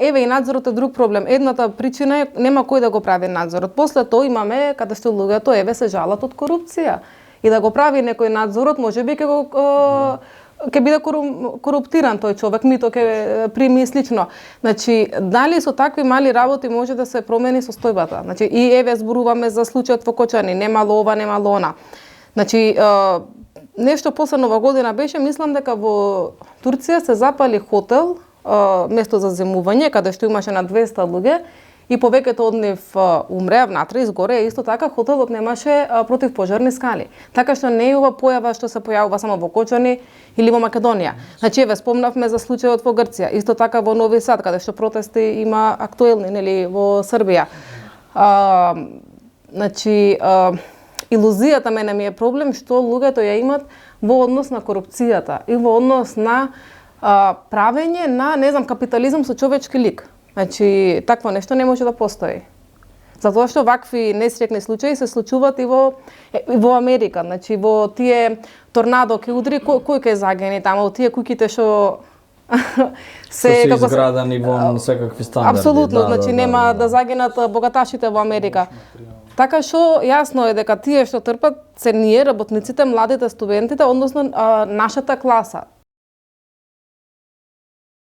Еве и надзорот е друг проблем. Едната причина е нема кој да го прави надзорот. После тоа имаме каде што луѓето еве се жалат од корупција. И да го прави некој надзорот, можеби ќе биде коруптиран тој човек, мито ќе прими слично. Значи, дали со такви мали работи може да се промени состојбата? Значи, и еве зборуваме за случајот во Кочани, немало ова, немало она. Значи, нешто последно ова година беше, мислам дека во Турција се запали хотел, место за земување, каде што имаше на 200 луѓе, и повеќето од нив умреа внатре, изгоре, исто така хотелот немаше противпожарни скали. Така што не е ова појава што се појавува само во Кочани или во Македонија. Значи, еве спомнавме за случајот во Грција, исто така во Нови Сад, каде што протести има актуелни, нели, во Србија. Значи, илузијата мене ми е проблем што луѓето ја имат во однос на корупцијата и во однос на правење на, не знам, капитализам со човечки лик. Значи, такво нешто не може да постои. Затоа што вакви несреќни случаи се случуваат и во Америка. Значи, во тие торнадо ќе удри, кој ќе загини таму, тие куќите што се изградени во секакви стандарди. Апсолутно, значи нема да загинат богаташите во Америка. Така што јасно е дека тие што трпат се ние, работниците, младите, студентите, односно нашата класа.